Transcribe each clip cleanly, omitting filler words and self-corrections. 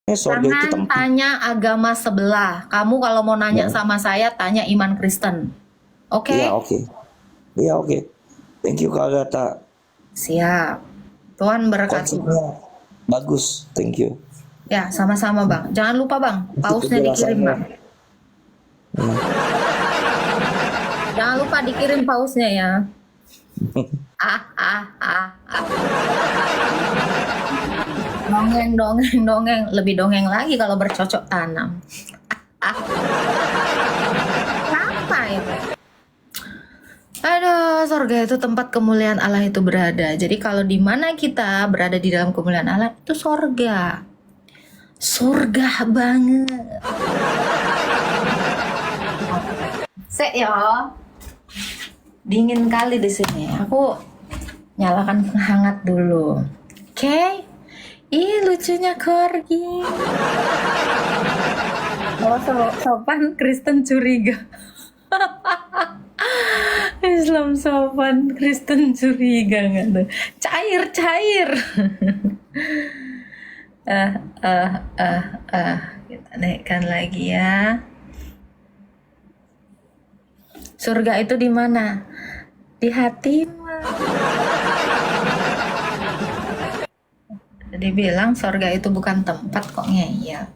Surga itu Jangan tempat. tanya agama sebelah. Kamu kalau mau nanya Ya, sama saya, tanya iman Kristen. iya Oke? oke. Iya oke. Thank you Kak Agatha. Siap. Tuhan berkati. Konsepnya bagus. Thank you. Ya, sama-sama Bang. Jangan lupa Bang, Untuk pausnya dikirim penjelasannya. Bang. Hmm. Jangan lupa dikirim pausnya ya. Ah, ah, ah, ah. Dongeng, dongeng, dongeng. Lebih dongeng lagi kalau bercocok tanam. Ah, apa itu? Aduh, surga itu tempat kemuliaan Allah itu berada. Jadi kalau di mana kita berada di dalam kemuliaan Allah itu surga. Surga banget. Sek ya. Dingin kali di sini. Aku nyalakan penghangat dulu. Oke. Ih, lucunya Corgi. Oh, sopan Kristen curiga. Islam sopan, Kristen curiga nggak tuh? Cair, cair. eh, eh, Kita naikkan lagi ya. Surga itu di mana? Di hatimu. Jadi bilang surga itu bukan tempat kok ngeyel.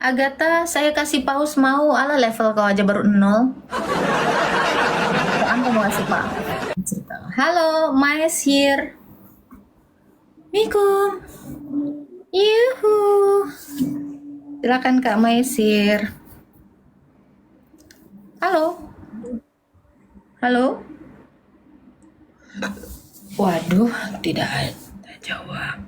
Agatha, saya kasih paus mau, ala level kau aja baru 0. Aku mau kasih paus. Halo, Mai's here. Mikum. Yuhu. Silakan Kak Mai's here. Halo. Halo. Waduh, tidak ada jawab.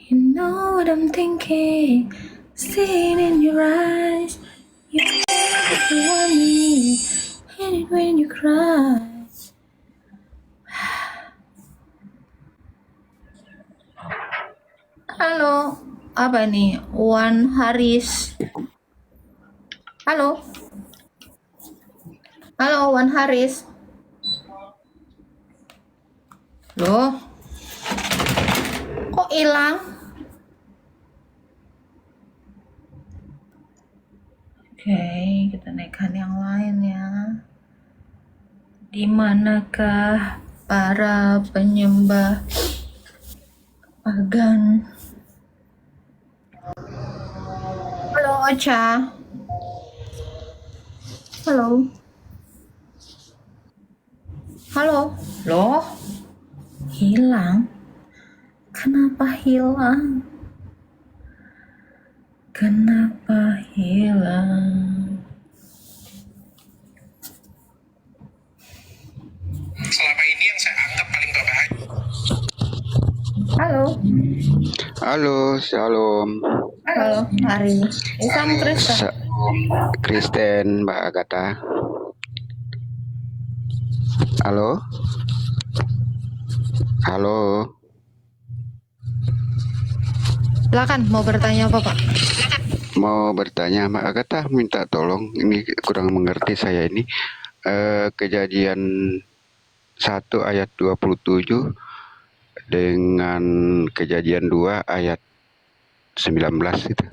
You know what I'm thinking, seeing in your eyes. You want me, hate it when you cry. Halo, apa nih? Wan Haris. Halo, halo Wan Haris. Loh, kok hilang? Oke, kita naikkan yang lain ya. Di manakah para penyembah pagan? Halo Ocha. Halo. Halo. Loh, hilang? Kenapa hilang? Kenapa hilang? Selama ini yang saya anggap paling berbahaya. Halo. Halo, shalom. Halo, Hari. Isam Kristen. Shalom, Kristen, Mbak Agatha. Halo. Halo. Silakan, mau bertanya apa Pak? Mau bertanya, Mbak Agatha, minta tolong. Ini kurang mengerti saya ini. Kejadian 1 ayat 27 dengan kejadian 2 ayat 19 itu.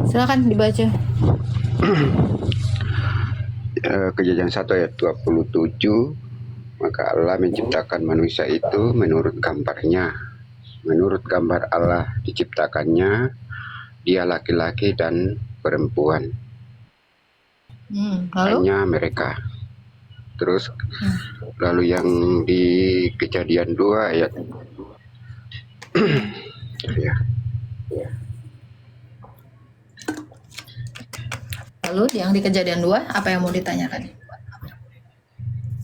Silakan dibaca. Kejadian 1 ayat 27, maka Allah menciptakan manusia itu menurut gambarnya. Menurut gambar Allah diciptakannya, dia laki-laki dan perempuan. Lalu? Hanya mereka. Terus lalu yang di kejadian 2 ayat ya. Lalu yang di kejadian 2 apa yang mau ditanyakan?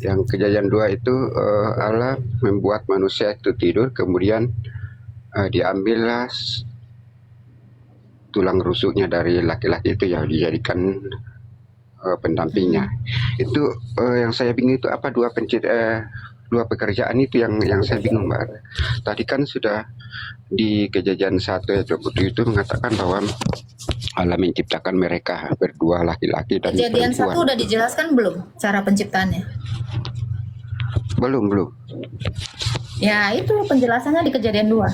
Yang kejadian 2 itu Allah membuat manusia itu tidur, kemudian diambillah tulang rusuknya dari laki-laki itu yang dijadikan pendampingnya. Itu yang saya bingung itu apa dua pekerjaan itu yang saya bingung, Mbak. Tadi kan sudah di kejadian 1 ayat 27 itu mengatakan bahwa Allah menciptakan mereka berdua, laki-laki dan Kejadian perempuan. 1 udah dijelaskan belum cara penciptaannya? Belum. Ya itu penjelasannya di Kejadian 2.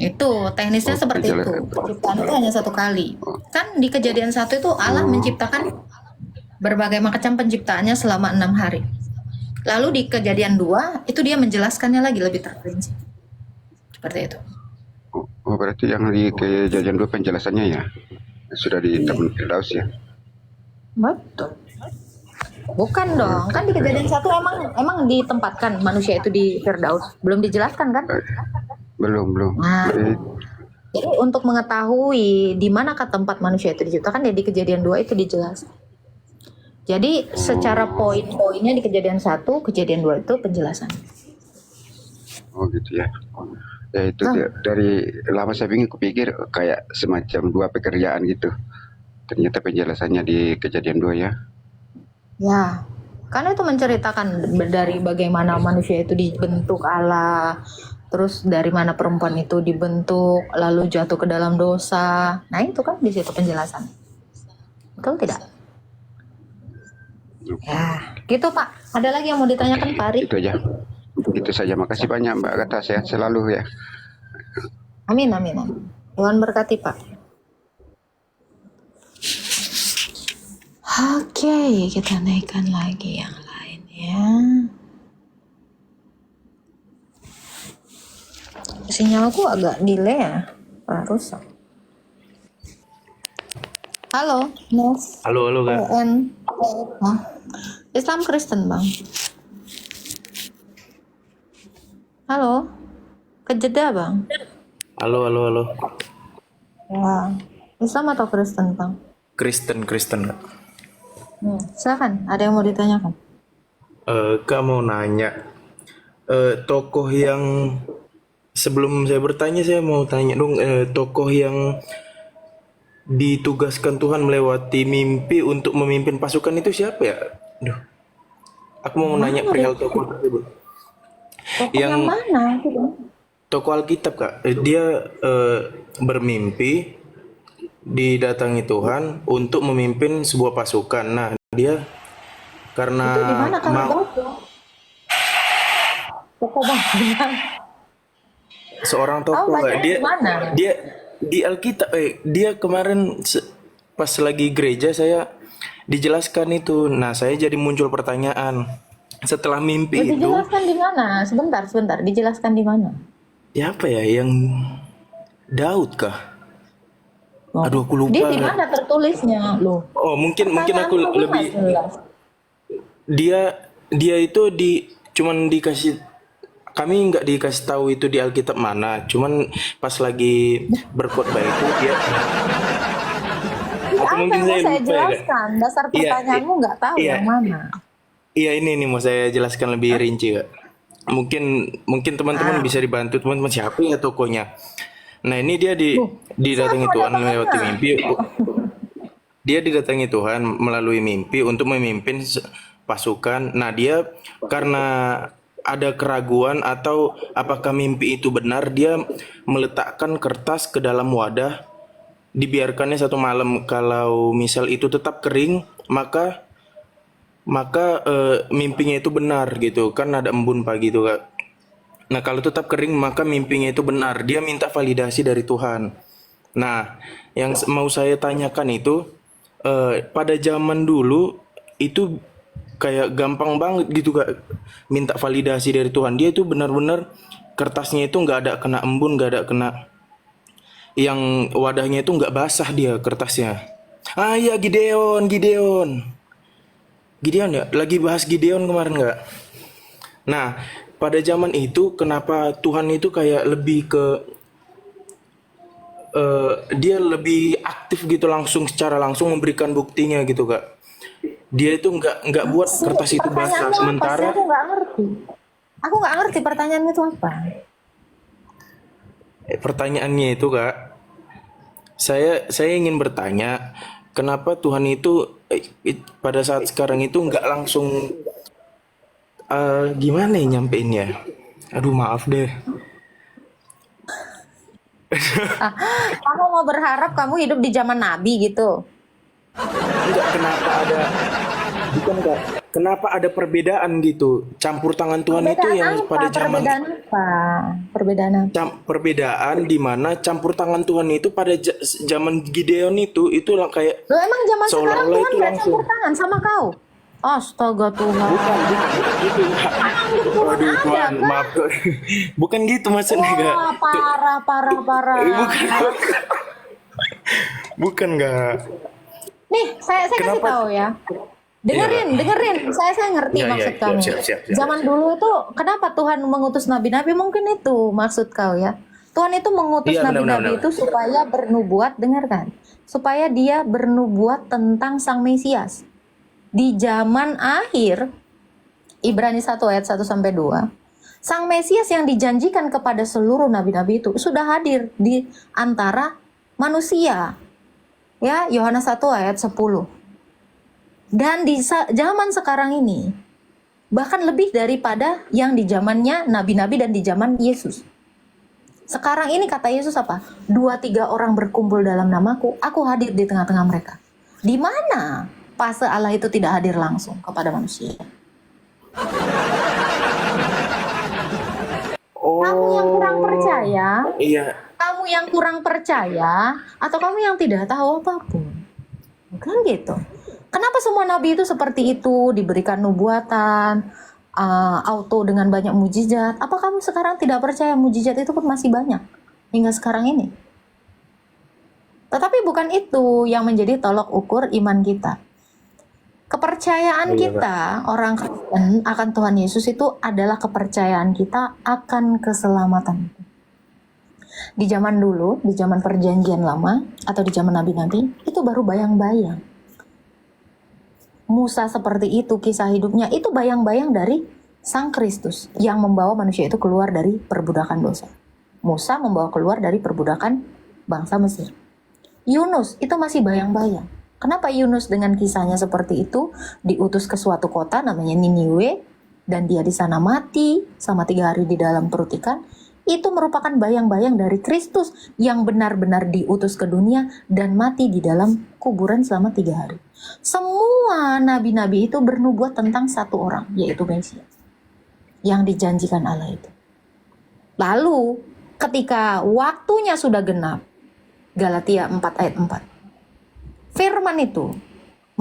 Itu teknisnya seperti itu. Penciptaan itu hanya 1 kali. Kan di Kejadian 1 itu Allah menciptakan berbagai macam penciptaannya selama 6 hari. Lalu di Kejadian 2 itu dia menjelaskannya lagi lebih terperinci. Seperti itu. Oh, berarti yang di Kejadian 2 penjelasannya ya sudah di Taman Firdaus ya. Betul. Bukan dong, kan di Kejadian 1 emang ditempatkan manusia itu di Firdaus. Belum dijelaskan kan? Belum. Nah, Jadi, jadi untuk mengetahui di manakah tempat manusia itu diciptakan ya di Kejadian 2 itu dijelaskan. Jadi secara poin-poinnya di Kejadian 1, Kejadian 2 itu penjelasan. oh gitu ya. Ya itu dari lama saya bingung, kupikir kayak semacam 2 pekerjaan gitu. Ternyata penjelasannya di Kejadian 2 ya. Ya, karena itu menceritakan dari bagaimana manusia itu dibentuk Allah, terus dari mana perempuan itu dibentuk, lalu jatuh ke dalam dosa. Nah itu kan di situ penjelasan. Betul tidak? Ya, gitu Pak. Ada lagi yang mau ditanyakan Pak Ari? Itu aja. Itu saja. Makasih banyak Mbak Agatha, sehat selalu ya. Amin. Tuhan berkati Pak. Oke, kita naikkan lagi yang lain ya. Sinyalku agak delay ya, rusak. Halo, Nes. Halo Kak. PN. Hah? Islam Kristen Bang. Halo, kejeda Bang. Halo. Ya, Islam atau Kristen Bang? Kristen Kak. Silakan, ada yang mau ditanyakan? Kak mau nanya, tokoh yang sebelum saya bertanya saya mau tanya dong, tokoh yang ditugaskan Tuhan melewati mimpi untuk memimpin pasukan itu siapa ya? Duh, aku mau nanya perihal tokoh tersebut. Tokoh yang mana? Tokoh Alkitab Kak, dia bermimpi didatangi Tuhan untuk memimpin sebuah pasukan. Nah, dia karena Itu di mana kalau mau Tokoh Bang, di mana? seorang tokoh Oh, Kak. di mana? dia di Alkitab dia kemarin pas lagi gereja saya dijelaskan itu. Nah, saya jadi muncul pertanyaan setelah mimpi itu. Dijelaskan di mana? Sebentar. Dijelaskan di mana? Ya apa ya, yang Daud kah? Oh. Aduh, aku lupa. Dia di mana tertulisnya loh? Oh, mungkin aku Pertanyaanmu lebih nggak jelas. dia itu cuman dikasih, kami nggak dikasih tahu itu di Alkitab mana, cuman pas lagi berkhotbah itu dia atau Apa mungkin yang mau saya lupa ya, Kak? jelaskan? Dasar Iya, pertanyaanmu nggak tahu iya. yang mana? Iya, ini mau saya jelaskan lebih rinci Kak. Mungkin teman-teman bisa dibantu, teman-teman siapa ya tokonya. Nah, ini dia didatangi siapa Tuhan ada lewat tokonya? mimpi. Dia didatangi Tuhan melalui mimpi untuk memimpin pasukan. Nah, dia karena ada keraguan atau apakah mimpi itu benar, dia meletakkan kertas ke dalam wadah, dibiarkannya 1 malam. Kalau misal itu tetap kering, maka mimpinya itu benar gitu kan, ada embun pagi itu Kak. Nah, kalau tetap kering maka mimpinya itu benar. Dia minta validasi dari Tuhan. Nah, yang mau saya tanyakan itu pada zaman dulu itu kayak gampang banget gitu Kak, minta validasi dari Tuhan. Dia itu benar-benar kertasnya itu nggak ada kena embun, nggak ada kena, yang wadahnya itu nggak basah dia kertasnya. Ah iya, Gideon ya, lagi bahas Gideon kemarin nggak? Nah, pada zaman itu kenapa Tuhan itu kayak lebih ke dia lebih aktif gitu, secara langsung memberikan buktinya gitu Kak. Dia itu nggak buat kertas itu basah, Pertanyaanmu apa sih? sementara Aku nggak ngerti. Aku nggak ngerti pertanyaanmu itu apa. pertanyaannya itu Kak, saya ingin bertanya, kenapa Tuhan itu pada saat sekarang itu nggak langsung gimana ya nyampeinnya? Aduh, maaf deh. Ah, kamu mau berharap kamu hidup di zaman Nabi gitu? Enggak, bukan enggak, kenapa ada perbedaan gitu? Campur tangan Tuhan itu Perbedaan yang apa? pada zaman Perbedaan apa? Perbedaan apa? perbedaan di mana campur tangan Tuhan itu pada zaman Gideon itu lah kayak Lo emang zaman sekarang seolah-olah Tuhan itu nggak langsung. campur tangan sama kau? Astaga Tuhan. Bukan gitu. Tuhan Aduh ada Tuhan, kan? maaf. Bukan gitu maksudnya enggak. Wah, parah. Bukan enggak. Nih, saya kasih Kenapa? tahu ya. Dengerin. Saya ngerti Iya, maksud iya, kamu. siap. Zaman dulu itu kenapa Tuhan mengutus nabi-nabi? Mungkin itu maksud kau ya. Tuhan itu mengutus Iya, nabi-nabi benar. itu supaya bernubuat, dengarkan. Supaya dia bernubuat tentang Sang Mesias. Di zaman akhir, Ibrani 1 ayat 1 sampai 2, Sang Mesias yang dijanjikan kepada seluruh nabi-nabi itu sudah hadir di antara manusia. Ya, Yohanes 1 ayat 10. Dan di zaman sekarang ini, bahkan lebih daripada yang di zamannya nabi-nabi dan di zaman Yesus. Sekarang ini kata Yesus apa? 2-3 orang berkumpul dalam namaku, aku hadir di tengah-tengah mereka. Di mana fase Allah itu tidak hadir langsung kepada manusia? Kamu yang kurang percaya, Iya. kamu yang kurang percaya, atau kamu yang tidak tahu apapun. Kan gitu. Kenapa semua nabi itu seperti itu, diberikan nubuatan, auto dengan banyak mujizat? Apa kamu sekarang tidak percaya mujizat itu pun masih banyak hingga sekarang ini? Tetapi bukan itu yang menjadi tolok ukur iman kita. Kepercayaan kita orang Kristen akan Tuhan Yesus itu adalah kepercayaan kita akan keselamatan. Di zaman dulu, di zaman perjanjian lama atau di zaman nabi-nabi, itu baru bayang-bayang. Musa seperti itu, kisah hidupnya itu bayang-bayang dari Sang Kristus yang membawa manusia itu keluar dari perbudakan dosa. Musa membawa keluar dari perbudakan bangsa Mesir. Yunus itu masih bayang-bayang. Kenapa Yunus dengan kisahnya seperti itu diutus ke suatu kota namanya Niniwe dan dia di sana mati sama 3 hari di dalam perut ikan? Itu merupakan bayang-bayang dari Kristus yang benar-benar diutus ke dunia dan mati di dalam kuburan selama 3 hari. Semua nabi-nabi itu bernubuat tentang satu orang, yaitu Mesias yang dijanjikan Allah itu. Lalu ketika waktunya sudah genap, Galatia 4 ayat 4, firman itu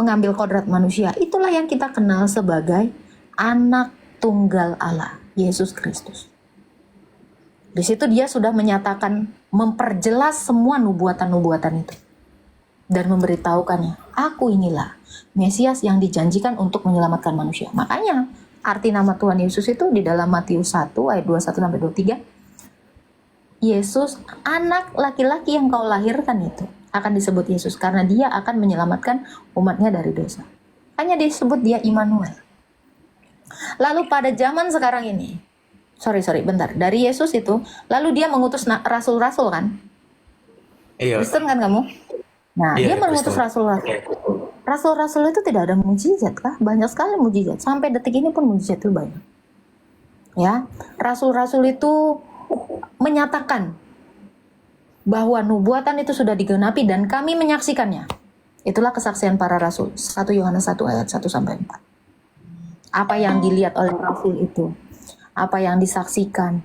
mengambil kodrat manusia. Itulah yang kita kenal sebagai anak tunggal Allah, Yesus Kristus. Di situ dia sudah menyatakan, memperjelas semua nubuatan-nubuatan itu. Dan memberitahukannya, aku inilah Mesias yang dijanjikan untuk menyelamatkan manusia. Makanya arti nama Tuhan Yesus itu di dalam Matius 1 ayat 21-23, Yesus, anak laki-laki yang kau lahirkan itu, akan disebut Yesus karena dia akan menyelamatkan umatnya dari dosa. Hanya disebut dia Immanuel. Lalu pada zaman sekarang ini, bentar, dari Yesus itu, lalu dia mengutus rasul-rasul kan? Iya. Kristen kan kamu? Nah, Iya, dia mengutus Kristen. rasul-rasul. Rasul-rasul itu tidak ada mujizat kah? Banyak sekali mujizat. Sampai detik ini pun mujizat itu banyak. Ya, rasul-rasul itu menyatakan bahwa nubuatan itu sudah digenapi dan kami menyaksikannya. Itulah kesaksian para rasul. 1 Yohanes 1 ayat 1-4. Apa yang dilihat oleh rasul itu, apa yang disaksikan,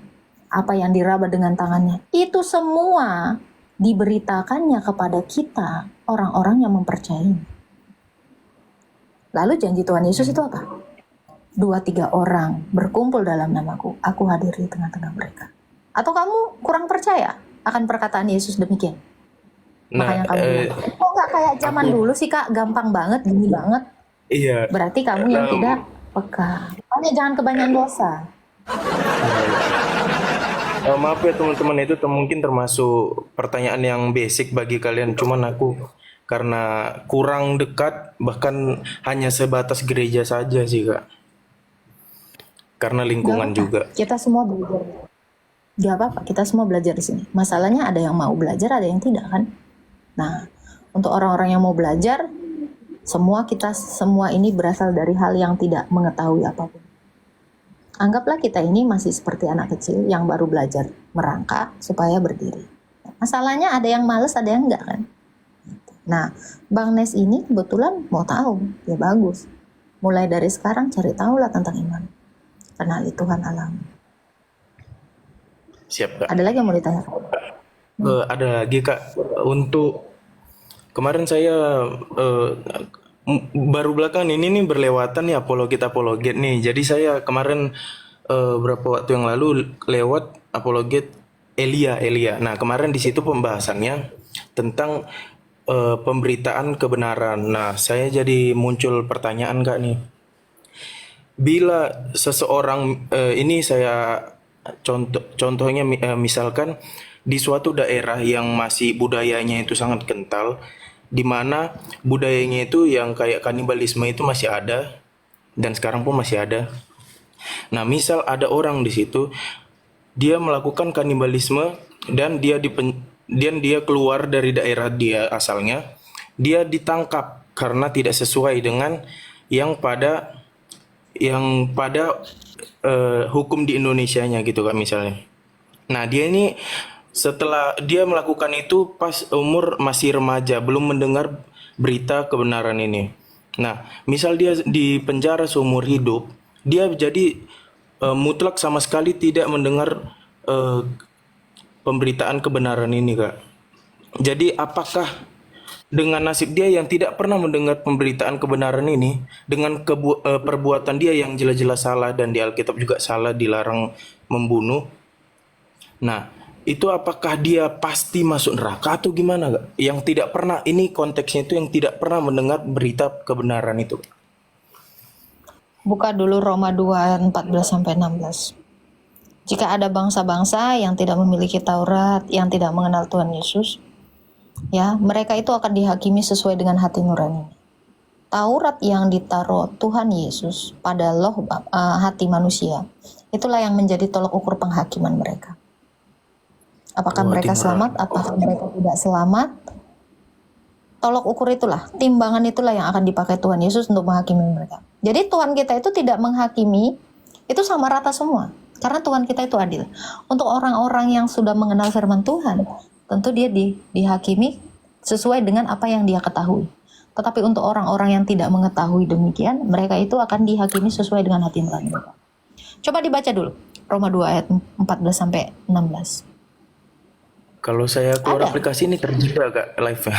apa yang diraba dengan tangannya, itu semua diberitakannya kepada kita, orang-orang yang mempercayai. Lalu janji Tuhan Yesus itu apa? 2-3 orang berkumpul dalam namaku, aku hadir di tengah-tengah mereka. Atau kamu kurang percaya akan perkataan Yesus demikian? Makanya kamu bilang, kok nggak kayak zaman dulu sih kak, gampang banget, gini banget. Iya. Berarti kamu yang tidak peka. Makanya jangan kebanyakan dosa. Maaf ya teman-teman, itu mungkin termasuk pertanyaan yang basic bagi kalian. Cuman aku karena kurang dekat, bahkan hanya sebatas gereja saja sih kak. Karena lingkungan Gak apa-apa. juga. Kita semua belajar. Gak apa-apa, kita semua belajar di sini. Masalahnya ada yang mau belajar, ada yang tidak kan. Nah, untuk orang-orang yang mau belajar, kita semua ini berasal dari hal yang tidak mengetahui apapun. Anggaplah kita ini masih seperti anak kecil yang baru belajar merangkak supaya berdiri. Masalahnya ada yang males, ada yang enggak kan. Nah, Bang Nes ini kebetulan mau tahu, ya bagus. Mulai dari sekarang cari tahu lah tentang iman. Kenali Tuhan Allah. Siap Kak. Ada lagi yang mau ditanya? Ada lagi Kak, untuk kemarin saya baru belakangan ini nih berlewatan nih apologet nih. Jadi saya kemarin berapa waktu yang lalu lewat apologet Elia. Nah kemarin di situ pembahasannya tentang pemberitaan kebenaran. Nah saya jadi muncul pertanyaan Kak nih. Bila seseorang ini saya contohnya misalkan di suatu daerah yang masih budayanya itu sangat kental, di mana budayanya itu yang kayak kanibalisme itu masih ada dan sekarang pun masih ada. Nah, misal ada orang di situ dia melakukan kanibalisme dan dia keluar dari daerah dia asalnya, dia ditangkap karena tidak sesuai dengan yang pada hukum di Indonesianya gitu kan misalnya. Nah, dia ini setelah dia melakukan itu pas umur masih remaja, belum mendengar berita kebenaran ini. Nah, misal dia di penjara seumur hidup, dia jadi mutlak sama sekali tidak mendengar pemberitaan kebenaran ini, Kak. Jadi apakah dengan nasib dia yang tidak pernah mendengar pemberitaan kebenaran ini, dengan perbuatan dia yang jelas-jelas salah dan di Alkitab juga salah, dilarang membunuh. Nah, itu apakah dia pasti masuk neraka atau gimana, Kak? Yang tidak pernah, ini konteksnya itu yang tidak pernah mendengar berita kebenaran itu. Buka dulu Roma 2 ayat 14-16. Jika ada bangsa-bangsa yang tidak memiliki Taurat, yang tidak mengenal Tuhan Yesus, ya, mereka itu akan dihakimi sesuai dengan hati nurani. Taurat yang ditaruh Tuhan Yesus pada hati manusia, itulah yang menjadi tolok ukur penghakiman mereka. Apakah mereka selamat, apakah mereka tidak selamat? Tolok ukur itulah, timbangan itulah yang akan dipakai Tuhan Yesus untuk menghakimi mereka. Jadi Tuhan kita itu tidak menghakimi, itu sama rata semua. Karena Tuhan kita itu adil. Untuk orang-orang yang sudah mengenal firman Tuhan, tentu dia dihakimi sesuai dengan apa yang dia ketahui. Tetapi untuk orang-orang yang tidak mengetahui demikian, mereka itu akan dihakimi sesuai dengan hati nurani mereka. Coba dibaca dulu, Roma 2 ayat 14-16. Kalau saya keluar aplikasi ini terjeda Kak live-nya.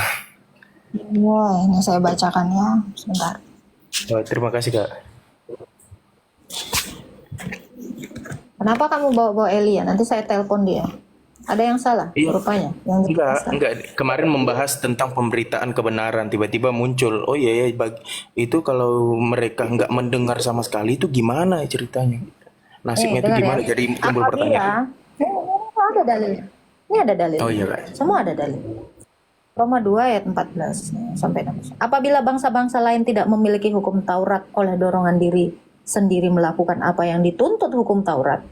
Wah, ini saya bacakan ya, sebentar. Oh, terima kasih Kak. Kenapa kamu bawa Elia? Nanti saya telepon dia. Ada yang salah rupanya? Yang enggak. Kemarin membahas tentang pemberitaan kebenaran, tiba-tiba muncul. Oh iya ya, itu kalau mereka nggak mendengar sama sekali itu gimana ceritanya? Nasibnya itu gimana? Ya. Jadi timbul pertanyaan. Ada dalil. Ini ada dalil. Oh iya Kak. Semua ada dalil. Roma 2 ayat 14-16. Apabila bangsa-bangsa lain tidak memiliki hukum Taurat oleh dorongan diri sendiri melakukan apa yang dituntut hukum Taurat,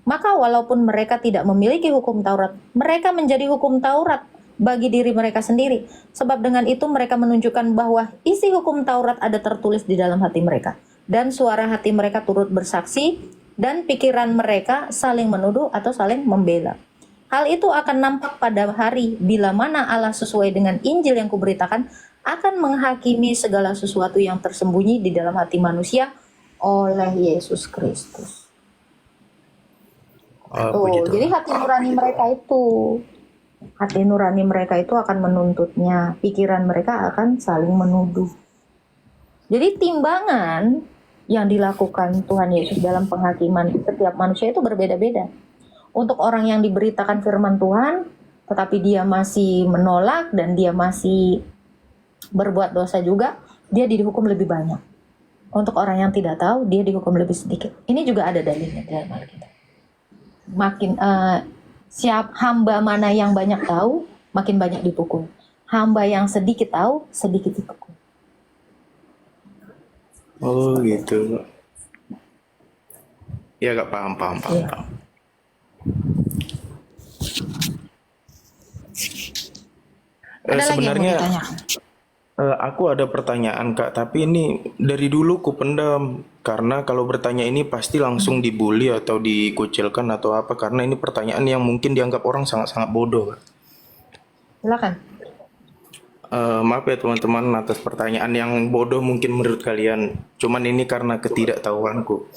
maka walaupun mereka tidak memiliki hukum Taurat, mereka menjadi hukum Taurat bagi diri mereka sendiri. Sebab dengan itu mereka menunjukkan bahwa isi hukum Taurat ada tertulis di dalam hati mereka. Dan suara hati mereka turut bersaksi, dan pikiran mereka saling menuduh atau saling membela. Hal itu akan nampak pada hari bila mana Allah sesuai dengan Injil yang kuberitakan akan menghakimi segala sesuatu yang tersembunyi di dalam hati manusia oleh Yesus Kristus. Jadi hati nurani mereka itu akan menuntutnya, pikiran mereka akan saling menuduh. Jadi timbangan yang dilakukan Tuhan Yesus dalam penghakiman setiap manusia itu berbeda-beda. Untuk orang yang diberitakan firman Tuhan, tetapi dia masih menolak dan dia masih berbuat dosa juga, dia dihukum lebih banyak. Untuk orang yang tidak tahu, dia dihukum lebih sedikit. Ini juga ada dalilnya dalam Alkitab. Makin hamba mana yang banyak tahu, makin banyak dipukul. Hamba yang sedikit tahu, sedikit dipukul. Oh gitu. Ya Kak, paham. Ya. Sebenarnya aku ada pertanyaan Kak, tapi ini dari dulu ku pendam karena kalau bertanya ini pasti langsung dibully atau dikucilkan atau apa, karena ini pertanyaan yang mungkin dianggap orang sangat-sangat bodoh Kak. Silakan. Maaf ya teman-teman atas pertanyaan yang bodoh mungkin menurut kalian. Cuman ini karena ketidaktahuanku.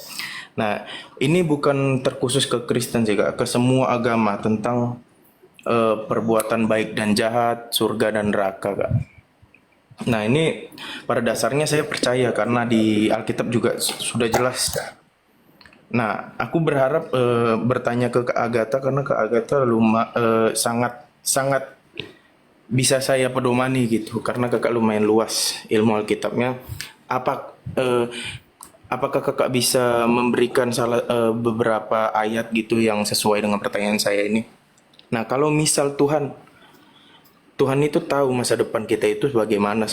Nah, ini bukan terkhusus ke Kristen sih Kak, ke semua agama tentang perbuatan baik dan jahat, surga dan neraka Kak. Nah, ini pada dasarnya saya percaya karena di Alkitab juga sudah jelas. Nah, aku berharap bertanya ke Kak Agatha karena Kak Agatha sangat sangat bisa saya pedomani gitu karena kakak lumayan luas ilmu Alkitabnya. Apakah kakak bisa memberikan beberapa ayat gitu yang sesuai dengan pertanyaan saya ini? Nah, kalau misal Tuhan itu tahu masa depan kita itu bagaimana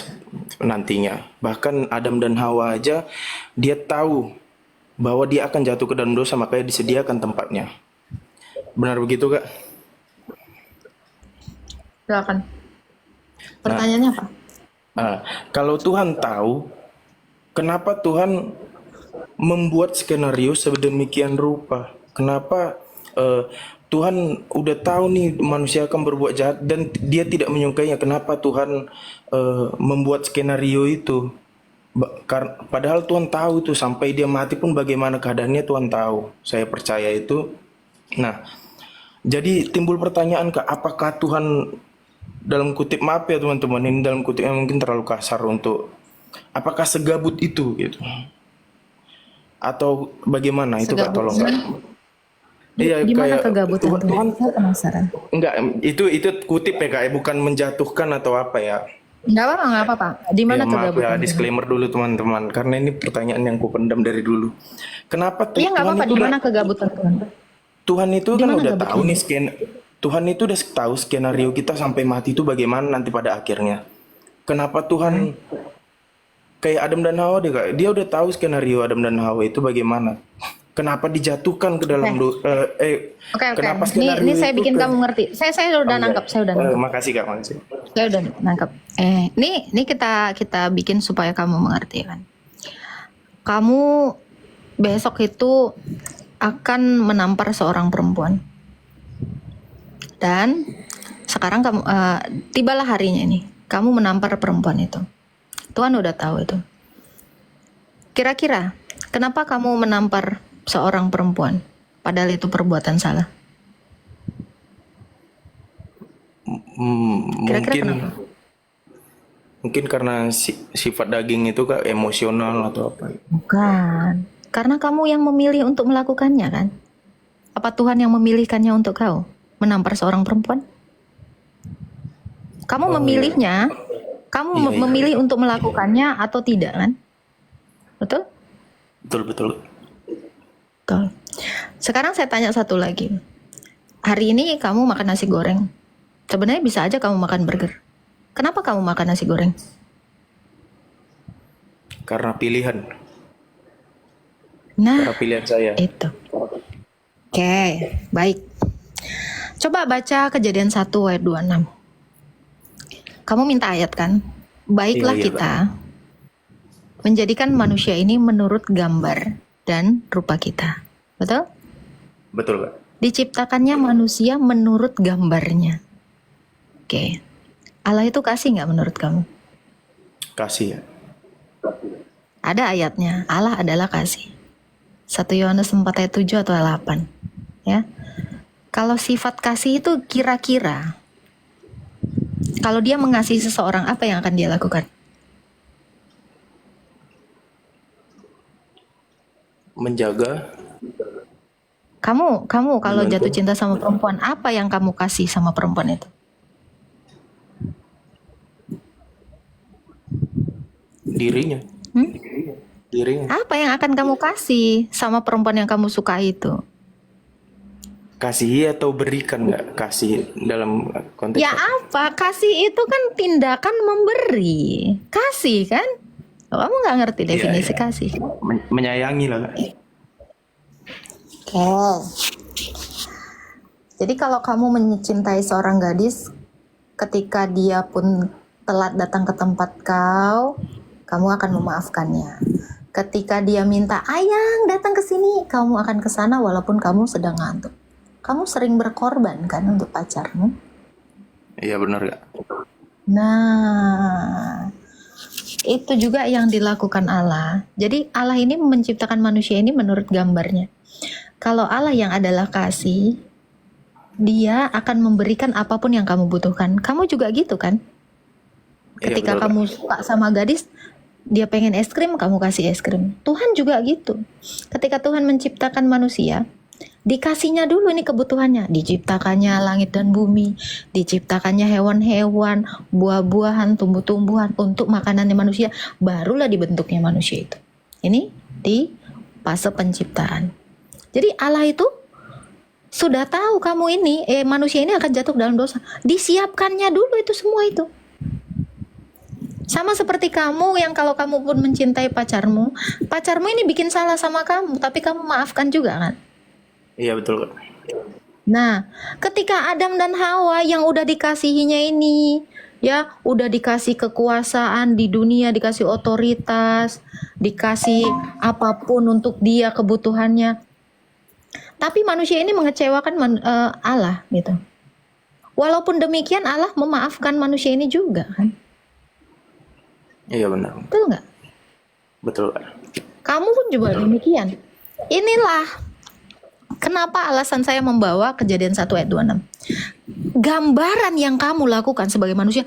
nantinya. Bahkan Adam dan Hawa aja dia tahu bahwa dia akan jatuh ke dalam dosa, makanya disediakan tempatnya. Benar begitu, Kak? Silakan. Pertanyaannya apa? Kalau Tuhan tahu, kenapa Tuhan membuat skenario sedemikian rupa? Kenapa Tuhan udah tahu nih manusia akan berbuat jahat dan dia tidak menyukainya? Kenapa Tuhan membuat skenario itu? Padahal Tuhan tahu itu sampai dia mati pun bagaimana keadaannya Tuhan tahu. Saya percaya itu. Nah, jadi timbul pertanyaan Kak, apakah Tuhan dalam kutip, maaf ya teman-teman, ini dalam kutipnya mungkin terlalu kasar untuk, apakah segabut itu gitu? Atau bagaimana itu Kak, tolong Kak? Iya, Di mana kayak kegabutan tuh? Tuhan Saya penasaran. enggak, itu kutip ya Kak, bukan menjatuhkan atau apa ya. Nggak apa-apa. Di mana Ya, maaf kegabutan? ya, disclaimer dulu teman-teman, karena ini pertanyaan yang ku pendam dari dulu. Kenapa Iya nggak apa-apa. itu Di mana kegabutan Tuhan? Tuhan itu Di kan mana udah gabutnya? tahu nih Tuhan itu udah tahu skenario kita sampai mati itu bagaimana nanti pada akhirnya. Kenapa Tuhan kayak Adam dan Hawa deh Kak, dia udah tahu skenario Adam dan Hawa itu bagaimana. Kenapa dijatuhkan ke dalam Oke. kenapa Ini skenario saya itu bikin kamu ngerti. Saya udah nangkap. Makasih Kak, makasih. Saya udah nangkap. Ini kita bikin supaya kamu mengerti kan. Kamu besok itu akan menampar seorang perempuan. Dan sekarang kamu tibalah harinya ini. Kamu menampar perempuan itu. Tuhan udah tahu itu. Kira-kira kenapa kamu menampar seorang perempuan padahal itu perbuatan salah? Kira-kira kenapa? Mungkin karena sifat daging itu Kak emosional atau apa? Bukan. Karena kamu yang memilih untuk melakukannya kan? Apa Tuhan yang memilihkannya untuk kau? Menampar seorang perempuan? Kamu memilihnya, kamu memilih untuk melakukannya atau tidak kan? Betul? Betul. Betul. Sekarang saya tanya satu lagi. Hari ini kamu makan nasi goreng. Sebenarnya bisa aja kamu makan burger. Kenapa kamu makan nasi goreng? Karena pilihan. Nah, Karena pilihan saya. itu. Oke, baik. Coba baca Kejadian 1 ayat 26. Kamu minta ayat kan? Baiklah Iya, kita menjadikan manusia ini menurut gambar dan rupa kita. Betul? Betul Kak. Diciptakannya manusia menurut gambarnya. Oke. Allah itu kasih nggak menurut kamu? Kasih ya. Ada ayatnya. Allah adalah kasih. 1 Yohanes 4 ayat 7 atau 8. Ya. Kalau sifat kasih itu kira-kira kalau dia mengasihi seseorang, apa yang akan dia lakukan? Menjaga. Kamu kalau Membantu. jatuh cinta sama perempuan, apa yang kamu kasih sama perempuan itu? Dirinya. Dirinya. Apa yang akan kamu kasih sama perempuan yang kamu suka itu? Kasih atau berikan nggak? Kasih dalam konteks Ya apa? Kasih itu kan tindakan memberi. Kasih kan? Kamu nggak ngerti definisi iya. kasih. menyayangi lah Kak. Oke. Jadi kalau kamu mencintai seorang gadis, ketika dia pun telat datang ke tempat kau, kamu akan memaafkannya. Ketika dia minta, "Ayang, datang ke sini," kamu akan ke sana walaupun kamu sedang ngantuk. Kamu sering berkorban kan untuk pacarmu? Iya benar Kak. Nah, itu juga yang dilakukan Allah. Jadi Allah ini menciptakan manusia ini menurut gambarnya. Kalau Allah yang adalah kasih, dia akan memberikan apapun yang kamu butuhkan. Kamu juga gitu kan? Iya, Ketika betul, kamu suka sama gadis, dia pengen es krim, kamu kasih es krim. Tuhan juga gitu. Ketika Tuhan menciptakan manusia, dikasihnya dulu nih kebutuhannya. Diciptakannya langit dan bumi, diciptakannya hewan-hewan, buah-buahan, tumbuh-tumbuhan untuk makanannya manusia. Barulah dibentuknya manusia itu. Ini di fase penciptaan. Jadi Allah itu sudah tahu kamu ini, manusia ini akan jatuh dalam dosa. Disiapkannya dulu itu semua itu. Sama seperti kamu yang kalau kamu pun mencintai pacarmu ini bikin salah sama kamu, tapi kamu maafkan juga kan? Iya betul Kak. Nah, ketika Adam dan Hawa yang udah dikasihinya ini, ya udah dikasih kekuasaan di dunia, dikasih otoritas, dikasih apapun untuk dia kebutuhannya, tapi manusia ini mengecewakan Allah gitu. Walaupun demikian Allah memaafkan manusia ini juga kan? Iya benar. Betul nggak? Betul Kak. Kamu pun juga demikian. Inilah kenapa alasan saya membawa Kejadian 1 ayat 26. Gambaran yang kamu lakukan sebagai manusia